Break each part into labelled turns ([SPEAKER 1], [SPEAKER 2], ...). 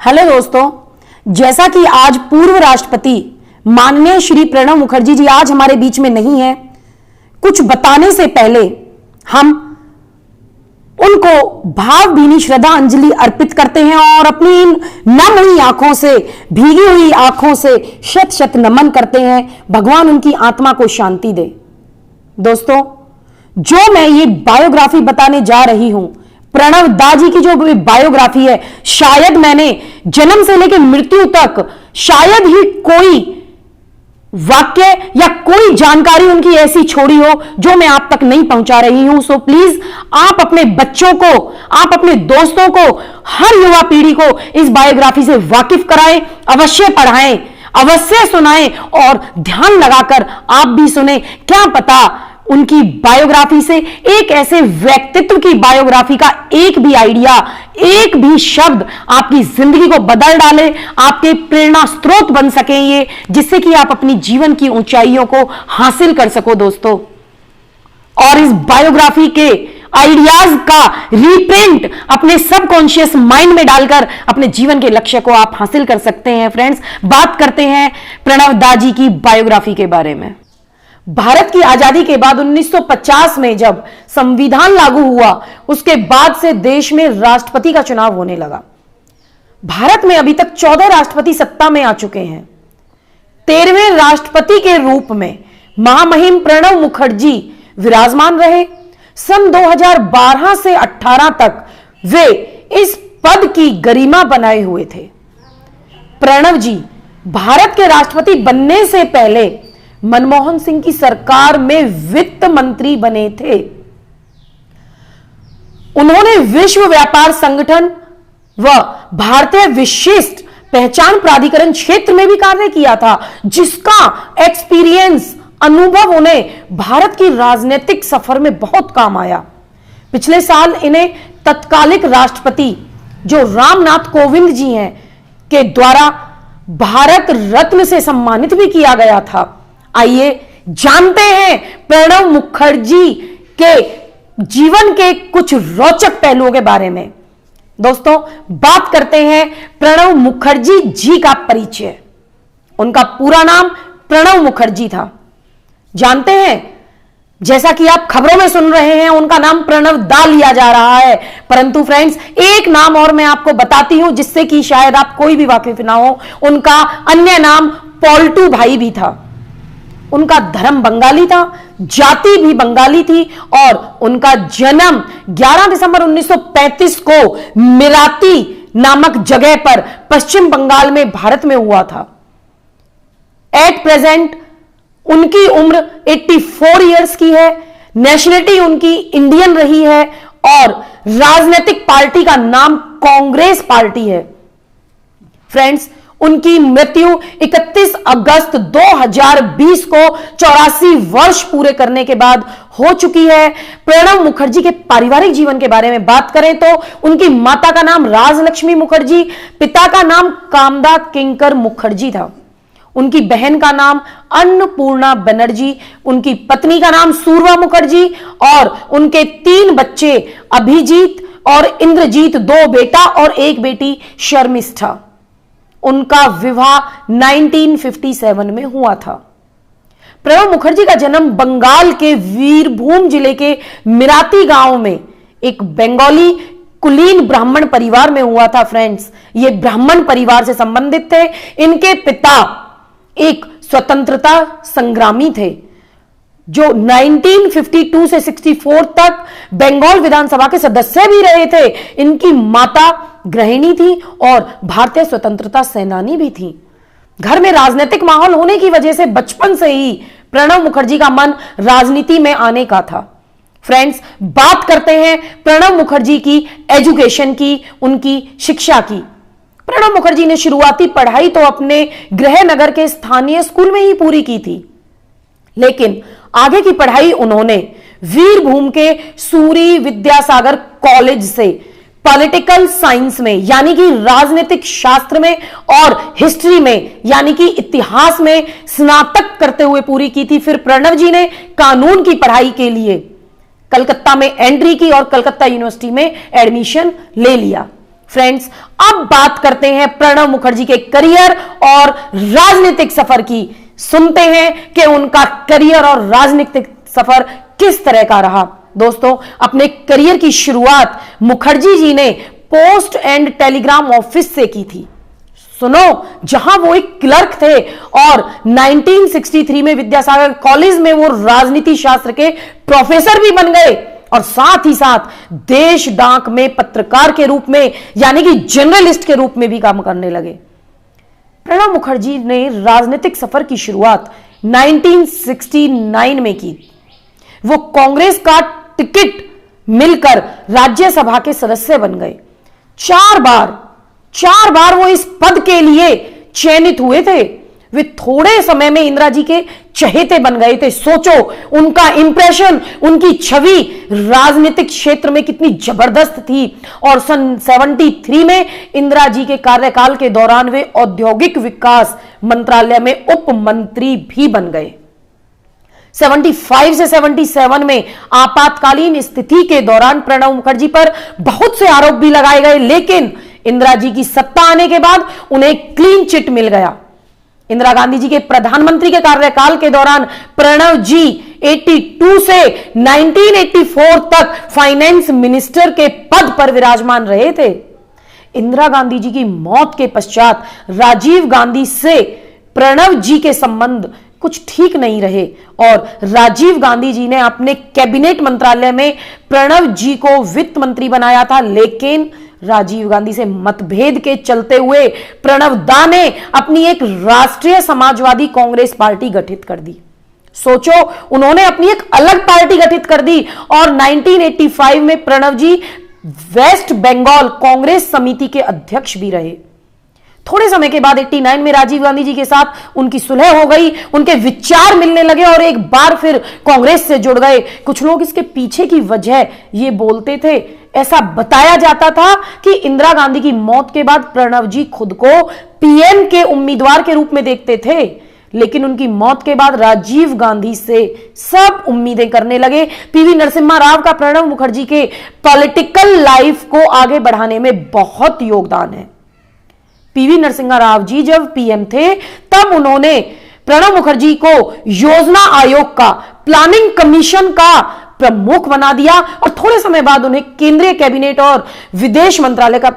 [SPEAKER 1] Hello दोस्तों, जैसा कि आज पूर्व राष्ट्रपति माननीय श्री प्रणब मुखर्जी जी आज हमारे बीच में नहीं है, कुछ बताने से पहले हम उनको भावभीनी श्रद्धांजलि अर्पित करते हैं और अपनी इन नम हुई आंखों से, भीगी हुई आंखों से शत शत नमन करते हैं। भगवान उनकी आत्मा को शांति दे। दोस्तों, जो मैं ये बायोग्राफी बताने जा रही हूं, प्रणव दा जी की जो बायोग्राफी है, शायद मैंने जन्म से लेकर मृत्यु तक शायद ही कोई वाक्य या कोई जानकारी उनकी ऐसी छोड़ी हो जो मैं आप तक नहीं पहुंचा रही हूं। सो प्लीज आप अपने बच्चों को, आप अपने दोस्तों को, हर युवा पीढ़ी को इस बायोग्राफी से वाकिफ कराएं, अवश्य पढ़ाएं, अवश्य सुनाएं और ध्यान लगाकर आप भी सुने। क्या पता उनकी बायोग्राफी से, एक ऐसे व्यक्तित्व की बायोग्राफी का एक भी आइडिया, एक भी शब्द आपकी जिंदगी को बदल डाले, आपके प्रेरणा स्रोत बन सके ये, जिससे कि आप अपनी जीवन की ऊंचाइयों को हासिल कर सको दोस्तों। और इस बायोग्राफी के आइडियाज का रीप्रिंट अपने सबकॉन्शियस माइंड में डालकर अपने जीवन के लक्ष्य को आप हासिल कर सकते हैं। फ्रेंड्स, बात करते हैं प्रणव दा जी की बायोग्राफी के बारे में। भारत की आजादी के बाद 1950 में जब संविधान लागू हुआ, उसके बाद से देश में राष्ट्रपति का चुनाव होने लगा। भारत में अभी तक 14 राष्ट्रपति सत्ता में आ चुके हैं। 13वें राष्ट्रपति के रूप में महामहिम प्रणब मुखर्जी विराजमान रहे। सन 2012 से 18 तक वे इस पद की गरिमा बनाए हुए थे। प्रणब जी भारत के राष्ट्रपति बनने से पहले मनमोहन सिंह की सरकार में वित्त मंत्री बने थे। उन्होंने विश्व व्यापार संगठन व भारतीय विशिष्ट पहचान प्राधिकरण क्षेत्र में भी कार्य किया था, जिसका एक्सपीरियंस, अनुभव उन्हें भारत की राजनीतिक सफर में बहुत काम आया। पिछले साल इन्हें तत्कालिक राष्ट्रपति जो रामनाथ कोविंद जी हैं के द्वारा भारत रत्न से सम्मानित भी किया गया था। आइए जानते हैं प्रणब मुखर्जी के जीवन के कुछ रोचक पहलुओं के बारे में। दोस्तों, बात करते हैं प्रणब मुखर्जी जी का परिचय। उनका पूरा नाम प्रणब मुखर्जी था। जानते हैं, जैसा कि आप खबरों में सुन रहे हैं, उनका नाम प्रणव दा लिया जा रहा है, परंतु फ्रेंड्स एक नाम और मैं आपको बताती हूं जिससे कि शायद आप कोई भी वाकिफ ना हो। उनका अन्य नाम पॉल्टू भाई भी था। उनका धर्म बंगाली था, जाति भी बंगाली थी और उनका जन्म 11 दिसंबर 1935 को मिराती नामक जगह पर पश्चिम बंगाल में भारत में हुआ था। एट प्रेजेंट उनकी उम्र 84 इयर्स की है। नेशनलिटी उनकी इंडियन रही है और राजनीतिक पार्टी का नाम कांग्रेस पार्टी है। फ्रेंड्स, उनकी मृत्यु 31 अगस्त 2020 को 84 वर्ष पूरे करने के बाद हो चुकी है। प्रणब मुखर्जी के पारिवारिक जीवन के बारे में बात करें तो उनकी माता का नाम राजलक्ष्मी मुखर्जी, पिता का नाम कामदा किंकर मुखर्जी था। उनकी बहन का नाम अन्नपूर्णा बनर्जी, उनकी पत्नी का नाम सूरवा मुखर्जी और उनके 3 बच्चे अभिजीत और इंद्रजीत, 2 बेटा और 1 बेटी शर्मिष्ठा। उनका विवाह 1957 में हुआ था। प्रणब मुखर्जी का जन्म बंगाल के वीरभूम जिले के मिराती गांव में एक बंगाली कुलीन ब्राह्मण परिवार में हुआ था। फ्रेंड्स, ये ब्राह्मण परिवार से संबंधित थे। इनके पिता एक स्वतंत्रता संग्रामी थे जो 1952 से 64 तक बंगाल विधानसभा के सदस्य भी रहे थे। इनकी माता गृहिणी थी और भारतीय स्वतंत्रता सेनानी भी थी। घर में राजनीतिक माहौल होने की वजह से बचपन से ही प्रणब मुखर्जी का मन राजनीति में आने का था। फ्रेंड्स, बात करते हैं प्रणब मुखर्जी की एजुकेशन की, उनकी शिक्षा की। प्रणब मुखर्जी ने शुरुआती पढ़ाई तो अपने गृह नगर के स्थानीय स्कूल में ही पूरी की थी, लेकिन आगे की पढ़ाई उन्होंने वीरभूम के सूरी विद्यासागर कॉलेज से पॉलिटिकल साइंस में यानी कि राजनीतिक शास्त्र में और हिस्ट्री में यानी कि इतिहास में स्नातक करते हुए पूरी की थी। फिर प्रणब जी ने कानून की पढ़ाई के लिए कलकत्ता में एंट्री की और कलकत्ता यूनिवर्सिटी में एडमिशन ले लिया। फ्रेंड्स, अब बात करते हैं प्रणब मुखर्जी के करियर और राजनीतिक सफर की। सुनते हैं कि उनका करियर और राजनीतिक सफर किस तरह का रहा। दोस्तों, अपने करियर की शुरुआत मुखर्जी जी ने पोस्ट एंड टेलीग्राम ऑफिस से की थी। सुनो, जहां वो एक क्लर्क थे और 1963 में विद्यासागर कॉलेज में वो राजनीति शास्त्र के प्रोफेसर भी बन गए और साथ ही साथ देश डाक में पत्रकार के रूप में यानी कि जर्नलिस्ट के रूप में भी काम करने लगे। प्रणब मुखर्जी ने राजनीतिक सफर की शुरुआत 1969 में की। वो कांग्रेस का टिकट मिलकर राज्यसभा के सदस्य बन गए। चार बार वो इस पद के लिए चयनित हुए थे। वे थोड़े समय में इंदिरा जी के चहेते बन गए थे। सोचो, उनका इंप्रेशन, उनकी छवि राजनीतिक क्षेत्र में कितनी जबरदस्त थी। और सन 73 में इंदिरा जी के कार्यकाल के दौरान वे औद्योगिक विकास मंत्रालय में उप मंत्री भी बन गए। 75 से 77 में आपातकालीन स्थिति के दौरान प्रणब मुखर्जी पर बहुत से आरोप भी लगाए गए, लेकिन इंदिरा जी की सत्ता आने के बाद उन्हें क्लीन चिट मिल गया। इंदिरा गांधी जी के प्रधानमंत्री के कार्यकाल के दौरान प्रणब जी 82 से 1984 तक फाइनेंस मिनिस्टर के पद पर विराजमान रहे थे। इंदिरा गांधी जी की मौत के पश्चात राजीव गांधी से प्रणब जी के संबंध कुछ ठीक नहीं रहे और राजीव गांधी जी ने अपने कैबिनेट मंत्रालय में प्रणब जी को वित्त मंत्री बनाया था, लेकिन राजीव गांधी से मतभेद के चलते हुए प्रणब दा ने अपनी एक राष्ट्रीय समाजवादी कांग्रेस पार्टी गठित कर दी। सोचो, उन्होंने अपनी एक अलग पार्टी गठित कर दी और 1985 में प्रणब जी वेस्ट बंगाल कांग्रेस समिति के अध्यक्ष भी रहे। थोड़े समय के बाद 89 में राजीव गांधी जी के साथ उनकी सुलह हो गई, उनके विचार मिलने लगे और एक बार फिर कांग्रेस से जुड़ गए। कुछ लोग इसके पीछे की वजह ये बोलते थे, ऐसा बताया जाता था कि इंदिरा गांधी की मौत के बाद प्रणब जी खुद को पीएम के उम्मीदवार के रूप में देखते थे, लेकिन उनकी मौत के बाद राजीव गांधी से सब उम्मीदें करने लगे। पीवी नरसिम्हा राव का प्रणब मुखर्जी के पॉलिटिकल लाइफ को आगे बढ़ाने में बहुत योगदान है। पीवी नरसिम्हा राव जी जब पीएम थे तब उन्होंने प्रणब मुखर्जी को योजना आयोग का, प्लानिंग कमीशन का प्रमुख बना दिया और थोड़े समय बाद उन्हें केंद्रीय कैबिनेट और विदेश मंत्रालय का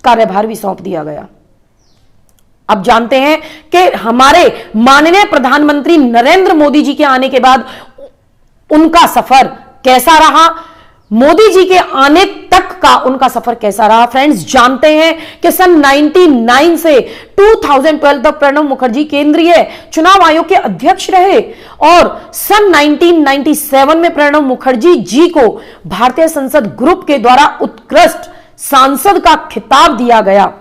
[SPEAKER 1] कार्यभार भी सौंप दिया गया। अब जानते हैं कि हमारे माननीय प्रधानमंत्री नरेंद्र मोदी जी के आने के बाद उनका सफर कैसा रहा, मोदी जी के आने तक का उनका सफर कैसा रहा। फ्रेंड्स, जानते हैं कि सन 99 से 2012 तक प्रणब मुखर्जी केंद्रीय चुनाव आयोग के अध्यक्ष रहे और सन 1997 में प्रणब मुखर्जी जी को भारतीय संसद ग्रुप के द्वारा उत्कृष्ट सांसद का खिताब दिया गया।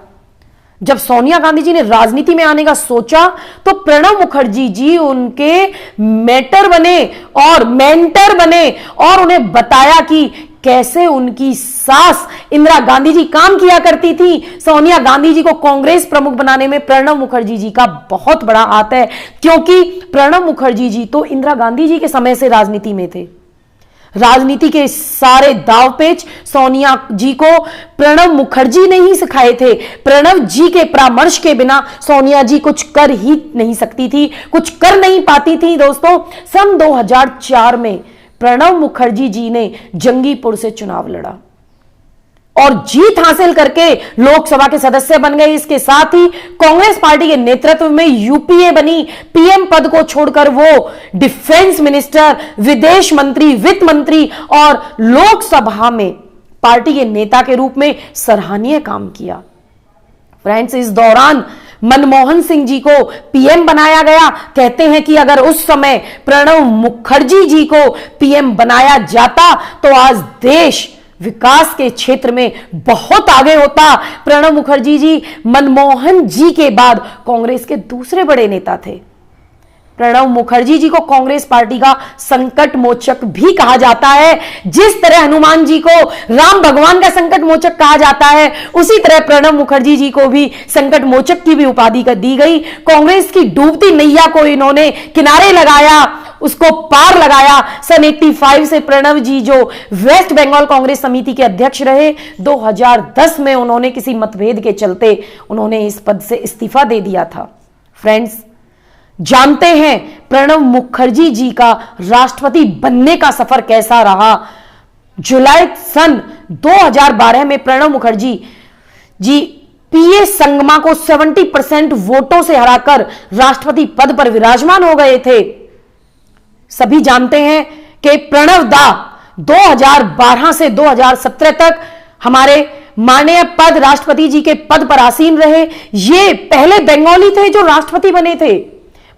[SPEAKER 1] जब सोनिया गांधी जी ने राजनीति में आने का सोचा तो प्रणब मुखर्जी जी उनके मेंटर बने और उन्हें बताया कि कैसे उनकी सास इंदिरा गांधी जी काम किया करती थी। सोनिया गांधी जी को कांग्रेस प्रमुख बनाने में प्रणब मुखर्जी जी का बहुत बड़ा हाथ है, क्योंकि प्रणब मुखर्जी जी तो इंदिरा गांधी जी के समय से राजनीति में थे। राजनीति के सारे दावपेच सोनिया जी को प्रणब मुखर्जी ने ही सिखाए थे। प्रणब जी के परामर्श के बिना सोनिया जी कुछ कर ही नहीं सकती थी, कुछ कर नहीं पाती थी। दोस्तों, सन 2004 में प्रणब मुखर्जी जी ने जंगीपुर से चुनाव लड़ा और जीत हासिल करके लोकसभा के सदस्य बन गए। इसके साथ ही कांग्रेस पार्टी के नेतृत्व में यूपीए बनी। पीएम पद को छोड़कर वो डिफेंस मिनिस्टर, विदेश मंत्री, वित्त मंत्री और लोकसभा में पार्टी के नेता के रूप में सराहनीय काम किया। फ्रेंड्स, इस दौरान मनमोहन सिंह जी को पीएम बनाया गया। कहते हैं कि अगर उस समय प्रणब मुखर्जी जी को पीएम बनाया जाता तो आज देश विकास के क्षेत्र में बहुत आगे होता। प्रणब मुखर्जी जी मनमोहन जी के बाद कांग्रेस के दूसरे बड़े नेता थे। प्रणब मुखर्जी जी को कांग्रेस पार्टी का संकट मोचक भी कहा जाता है। जिस तरह हनुमान जी को राम भगवान का संकट मोचक कहा जाता है, उसी तरह प्रणब मुखर्जी जी को भी संकट मोचक की भी उपाधि दी गई। कांग्रेस की डूबती नैया को इन्होंने किनारे लगाया उसको पार लगाया। सन 85 से प्रणव जी जो वेस्ट बंगाल कांग्रेस समिति के अध्यक्ष रहे, 2010 में उन्होंने किसी मतभेद के चलते उन्होंने इस पद से इस्तीफा दे दिया था। फ्रेंड्स, जानते हैं प्रणब मुखर्जी जी का राष्ट्रपति बनने का सफर कैसा रहा। जुलाई सन 2012 में प्रणब मुखर्जी जी पीए संगमा को 70% वोटों से हराकर राष्ट्रपति पद पर विराजमान हो गए थे। सभी जानते हैं कि प्रणब दा 2012 से 2017 तक हमारे माननीय पद राष्ट्रपति जी के पद पर आसीन रहे। ये पहले बंगाली थे जो राष्ट्रपति बने थे।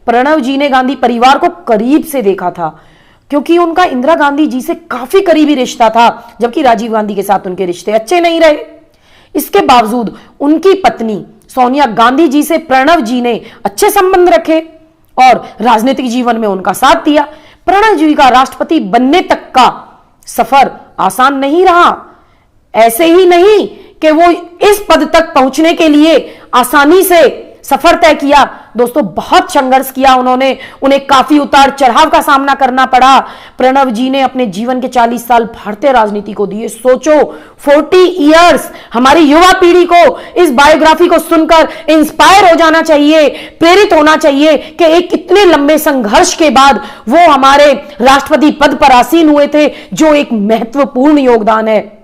[SPEAKER 1] प्रणब जी ने गांधी परिवार को करीब से देखा था, क्योंकि उनका इंदिरा गांधी जी से काफी करीबी रिश्ता था, जबकि राजीव गांधी के साथ उनके रिश्ते अच्छे नहीं रहे। इसके बावजूद उनकी पत्नी सोनिया गांधी जी से प्रणब जी ने अच्छे संबंध रखे और राजनीतिक जीवन में उनका साथ दिया। प्रणब जी का राष्ट्रपति बनने तक का सफर आसान नहीं रहा। ऐसे ही नहीं कि वो इस पद तक पहुंचने के लिए आसानी से सफर तय किया। दोस्तों, बहुत संघर्ष किया उन्होंने, उन्हें काफी उतार चढ़ाव का सामना करना पड़ा। प्रणब जी ने अपने जीवन के 40 साल भारतीय राजनीति को दिए। सोचो, 40 इयर्स। हमारी युवा पीढ़ी को इस बायोग्राफी को सुनकर इंस्पायर हो जाना चाहिए, प्रेरित होना चाहिए कि एक इतने लंबे संघर्ष के बाद वो हमारे राष्ट्रपति पद पर आसीन हुए थे, जो एक महत्वपूर्ण योगदान है।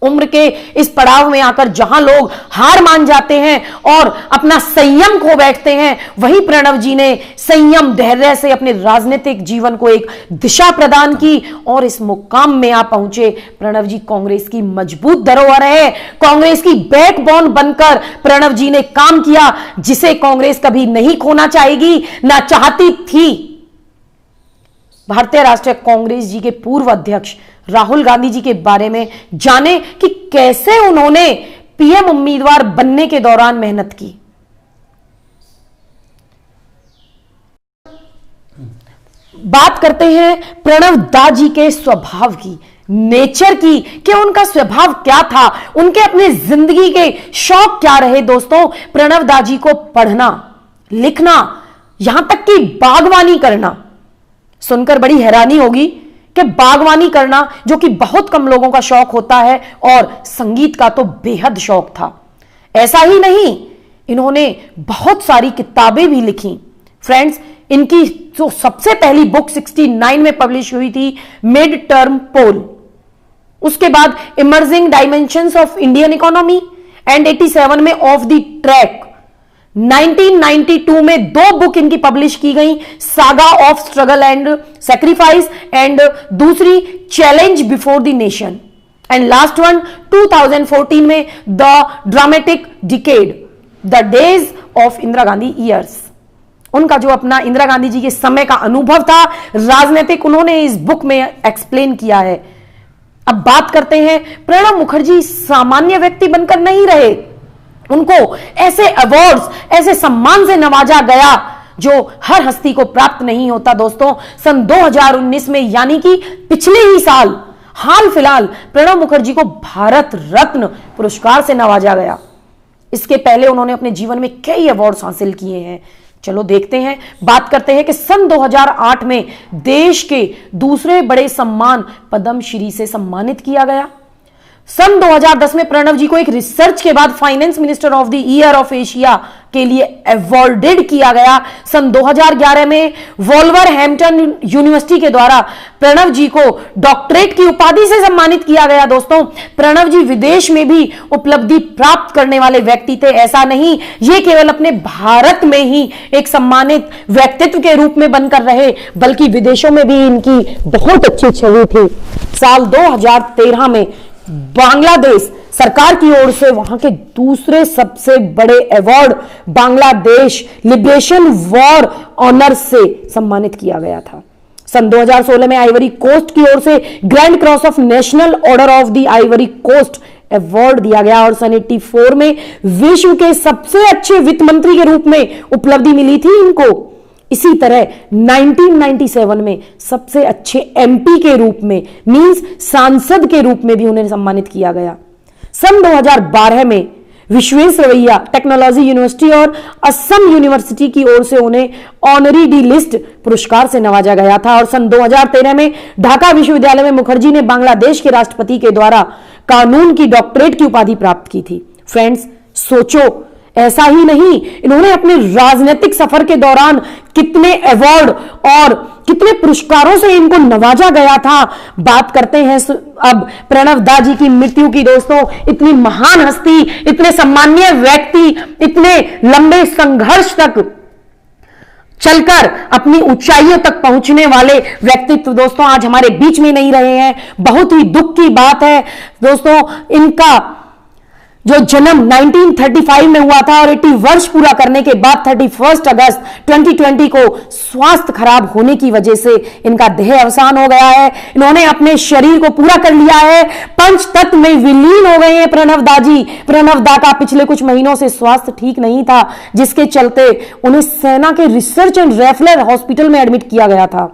[SPEAKER 1] उम्र के इस पड़ाव में आकर जहां लोग हार मान जाते हैं और अपना संयम खो बैठते हैं, वहीं प्रणब जी ने संयम धैर्य से अपने राजनीतिक जीवन को एक दिशा प्रदान की और इस मुकाम में आ पहुंचे। प्रणब जी कांग्रेस की मजबूत धरोहर है। कांग्रेस की बैकबोन बनकर प्रणब जी ने काम किया, जिसे कांग्रेस कभी नहीं खोना चाहेगी, ना चाहती थी। भारतीय राष्ट्रीय कांग्रेस जी के पूर्व अध्यक्ष राहुल गांधी जी के बारे में जाने कि कैसे उन्होंने पीएम उम्मीदवार बनने के दौरान मेहनत की। बात करते हैं प्रणब दा जी के स्वभाव की, नेचर की, कि उनका स्वभाव क्या था, उनके अपने जिंदगी के शौक क्या रहे। दोस्तों, प्रणब दा जी को पढ़ना, लिखना, यहां तक कि बागवानी करना, सुनकर बड़ी हैरानी होगी कि बागवानी करना जो कि बहुत कम लोगों का शौक होता है, और संगीत का तो बेहद शौक था। ऐसा ही नहीं, इन्होंने बहुत सारी किताबें भी लिखी। फ्रेंड्स, इनकी जो सबसे पहली बुक 69 में पब्लिश हुई थी, मिड टर्म पोल। उसके बाद emerging dimensions of Indian economy, and 87 में ऑफ द ट्रैक। 1992 में 2 बुक इनकी पब्लिश की गई, saga of struggle and sacrifice, and दूसरी challenge before the nation, and last one 2014 में the dramatic decade, the days of Indira Gandhi years. उनका जो अपना इंदिरा गांधी जी के समय का अनुभव था राजनीतिक, उन्होंने इस बुक में एक्सप्लेन किया है। अब बात करते हैं, प्रणब मुखर्जी सामान्य व्यक्ति बनकर नहीं रहे। उनको ऐसे अवार्ड्स, ऐसे सम्मान से नवाजा गया जो हर हस्ती को प्राप्त नहीं होता। दोस्तों, सन 2019 में, यानी कि पिछले ही साल, हाल फिलहाल प्रणब मुखर्जी को भारत रत्न पुरस्कार से नवाजा गया। इसके पहले उन्होंने अपने जीवन में कई अवार्ड्स हासिल किए हैं। चलो देखते हैं, बात करते हैं कि सन 2008 में देश के दूसरे बड़े सम्मान पद्मश्री से सम्मानित किया गया। सन 2010 में प्रणब जी को एक रिसर्च के बाद finance minister of the year of Asia के लिए अवॉर्डेड किया गया। सन 2011 में वोल्वरहैम्पटन यूनिवर्सिटी के द्वारा प्रणब जी को डॉक्टरेट की उपाधि से सम्मानित किया गया। दोस्तों, प्रणब जी विदेश में भी उपलब्धि प्राप्त करने वाले व्यक्ति थे। ऐसा नहीं, ये केवल अपने भारत में ही एक सम्मानित व्यक्तित्व के रूप में बनकर रहे, बल्कि विदेशों में भी इनकी बहुत अच्छी छवि थी। साल 2013 में बांग्लादेश सरकार की ओर से वहां के दूसरे सबसे बड़े award Bangladesh liberation war honours से सम्मानित किया गया था। सन 2016 में आइवरी कोस्ट की ओर से grand cross of national order of the Ivory Coast award दिया गया, और सन 84 में विश्व के सबसे अच्छे वित्त मंत्री के रूप में उपलब्धि मिली थी इनको। इसी तरह 1997 में सबसे अच्छे एमपी के रूप में, मींस सांसद के रूप में भी उन्हें सम्मानित किया गया। सन 2012 में विश्वेश्वरैया टेक्नोलॉजी यूनिवर्सिटी और असम यूनिवर्सिटी की ओर से उन्हें ऑनरी डी लिस्ट पुरस्कार से नवाजा गया था। और सन 2013 में ढाका विश्वविद्यालय में मुखर्जी ने बांग्लादेश के राष्ट्रपति के द्वारा कानून की डॉक्टरेट की उपाधि प्राप्त की थी। फ्रेंड्स, सोचो, ऐसा ही नहीं, इन्होंने अपने राजनीतिक सफर के दौरान कितने अवार्ड और कितने पुरस्कारों से इनको नवाजा गया था। बात करते हैं अब प्रणव दा जी की मृत्यु की। दोस्तों, इतनी महान हस्ती, इतने सम्मानीय व्यक्ति, इतने लंबे संघर्ष तक चलकर अपनी ऊंचाइयों तक पहुंचने वाले व्यक्तित्व दोस्तों आज हमारे बीच में नहीं रहे हैं। बहुत ही दुख की बात है दोस्तों। इनका जो जन्म 1935 में हुआ था और 80 वर्ष पूरा करने के बाद 31 अगस्त 2020 को स्वास्थ्य खराब होने की वजह से इनका देह अवसान हो गया है। इन्होंने अपने शरीर को पूरा कर लिया है, पंच तत्व में विलीन हो गए हैं प्रणव दा जी। प्रणव दा का पिछले कुछ महीनों से स्वास्थ्य ठीक नहीं था, जिसके चलते उन्हें सेना के रिसर्च एंड रेफरल हॉस्पिटल में एडमिट किया गया था।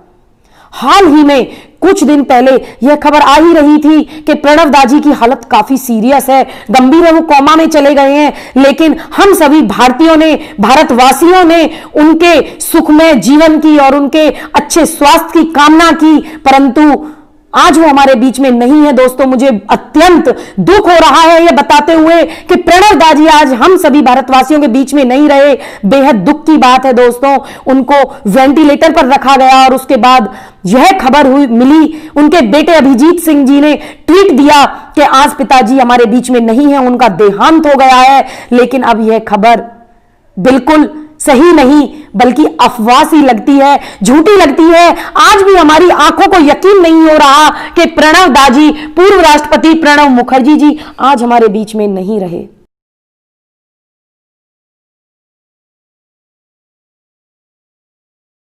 [SPEAKER 1] हाल ही में कुछ दिन पहले यह खबर आ ही रही थी कि प्रणव दा जी की हालत काफी सीरियस है, गंभीर है, वो कोमा में चले गए हैं। लेकिन हम सभी भारतीयों ने, भारतवासियों ने उनके सुखमय जीवन की और उनके अच्छे स्वास्थ्य की कामना की, परंतु आज वो हमारे बीच में नहीं है। दोस्तों, मुझे अत्यंत दुख हो रहा है यह बताते हुए कि प्रणव दा जी आज हम सभी भारतवासियों के बीच में नहीं रहे। बेहद दुख की बात है दोस्तों। उनको वेंटिलेटर पर रखा गया और उसके बाद यह खबर मिली, उनके बेटे अभिजीत सिंह जी ने ट्वीट दिया कि आज पिताजी हमारे बीच में नहीं है, उनका देहांत हो गया है। लेकिन अब यह खबर बिल्कुल सही नहीं बल्कि अफवाह सी लगती है, झूठी लगती है। आज भी हमारी आंखों को यकीन नहीं हो रहा कि प्रणव दा जी, पूर्व राष्ट्रपति प्रणब मुखर्जी जी आज हमारे बीच में नहीं रहे।